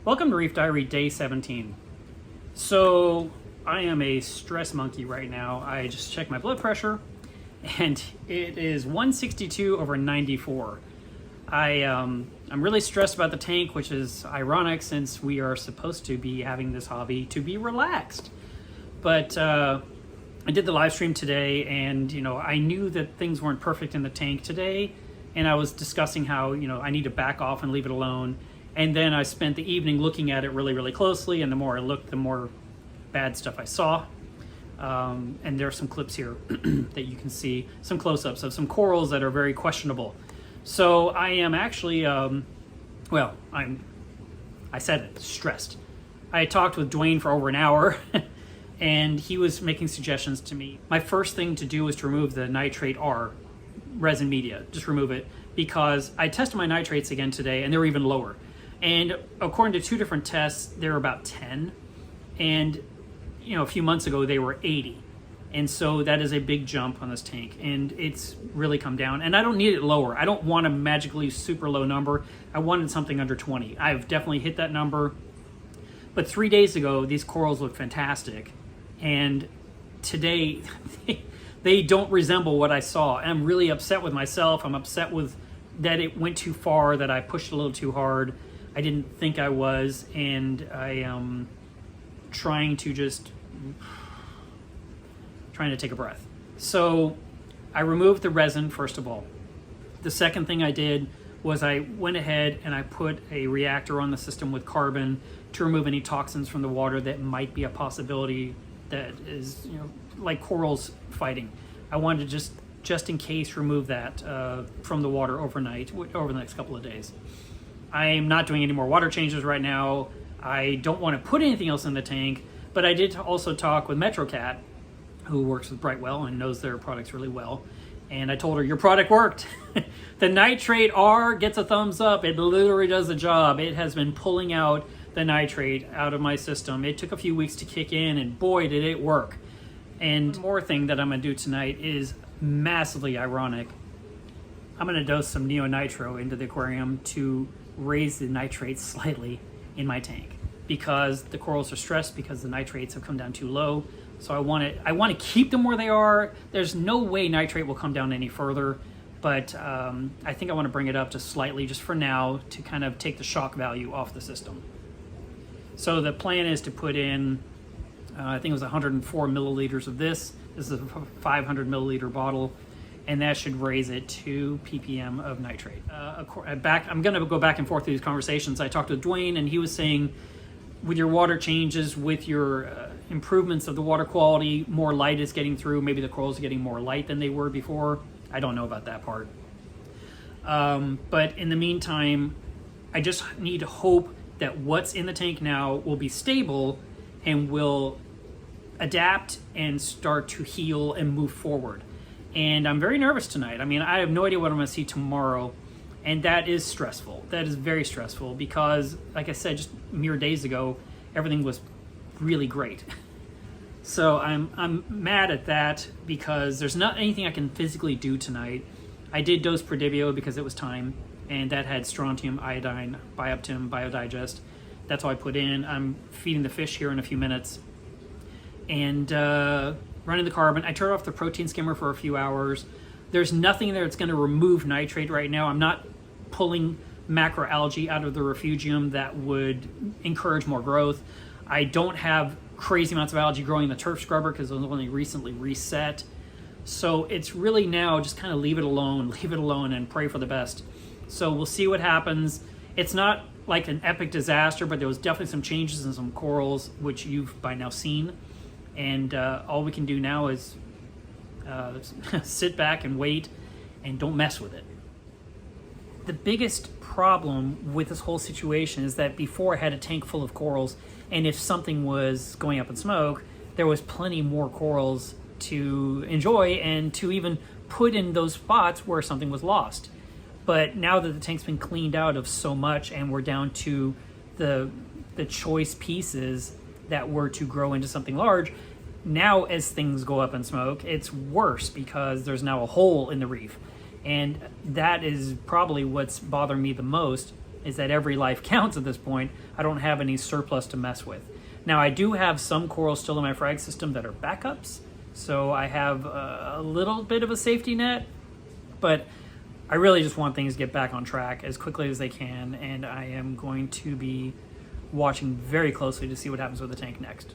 Welcome to Reef Diary Day 17. So I am a stress monkey right now. I just checked my blood pressure and it is 162/94. I'm really stressed about the tank, which is ironic since we are supposed to be having this hobby to be relaxed. But I did the live stream today, and I knew that things weren't perfect in the tank today, and I was discussing how I need to back off and leave it alone. And then I spent the evening looking at it really, really closely, and the more I looked, the more bad stuff I saw. And there are some clips here that you can see, some close-ups of some corals that are very questionable. So I am actually, I said it, stressed. I talked with Dwayne for over an hour, and he was making suggestions to me. My first thing to do was to remove the nitrate R resin media, just remove it, because I tested my nitrates again today, and they were even lower. And according to two different tests, they're about 10. And, a few months ago, they were 80. And so that is a big jump on this tank. And it's really come down. And I don't need it lower. I don't want a magically super low number. I wanted something under 20. I've definitely hit that number. But 3 days ago, these corals looked fantastic. And today, they don't resemble what I saw. And I'm really upset with myself. I'm upset with that it went too far, that I pushed a little too hard. I didn't think I was, and I am trying to take a breath. So I removed the resin, first of all. The second thing I did was I went ahead and I put a reactor on the system with carbon to remove any toxins from the water that might be a possibility that is, like corals fighting. I wanted to just in case remove that from the water overnight, over the next couple of days. I'm not doing any more water changes right now. I don't want to put anything else in the tank, but I did also talk with MetroCat, who works with Brightwell and knows their products really well. And I told her, your product worked. The nitrate R gets a thumbs up. It literally does the job. It has been pulling out the nitrate out of my system. It took a few weeks to kick in, and boy, did it work. And one more thing that I'm going to do tonight is massively ironic. I'm going to dose some neonitro into the aquarium to raise the nitrates slightly in my tank, because the corals are stressed because the nitrates have come down too low. So I want to keep them where they are. There's no way nitrate will come down any further, but I think I want to bring it up to slightly just for now to kind of take the shock value off the system. So the plan is to put in, I think it was 104 milliliters of this. This is a 500 milliliter bottle, and that should raise it 2 ppm of nitrate. I'm going to go back and forth through these conversations. I talked with Dwayne, and he was saying, with your water changes, with your improvements of the water quality, more light is getting through. Maybe the corals are getting more light than they were before. I don't know about that part. But in the meantime, I just need hope that what's in the tank now will be stable and will adapt and start to heal and move forward. And I'm very nervous tonight. I mean, I have no idea what I'm going to see tomorrow, and that is stressful. That is very stressful because, like I said, just mere days ago, everything was really great. So I'm mad at that because there's not anything I can physically do tonight. I did dose Prodibio because it was time, and that had strontium, iodine, Bioptim, Biodigest. That's all I put in. I'm feeding the fish here in a few minutes. And running the carbon. I turned off the protein skimmer for a few hours. There's nothing there that's going to remove nitrate right now. I'm not pulling macroalgae out of the refugium that would encourage more growth. I don't have crazy amounts of algae growing in the turf scrubber because it was only recently reset. So it's really now just kind of leave it alone and pray for the best. So we'll see what happens. It's not like an epic disaster, but there was definitely some changes in some corals, which you've by now seen. And all we can do now is sit back and wait and don't mess with it. The biggest problem with this whole situation is that before I had a tank full of corals, and if something was going up in smoke, there was plenty more corals to enjoy and to even put in those spots where something was lost. But now that the tank's been cleaned out of so much and we're down to the choice pieces that were to grow into something large, now as things go up in smoke, it's worse because there's now a hole in the reef. And that is probably what's bothering me the most, is that every life counts at this point. I don't have any surplus to mess with. Now, I do have some corals still in my frag system that are backups, so I have a little bit of a safety net, but I really just want things to get back on track as quickly as they can, and I am going to be watching very closely to see what happens with the tank next.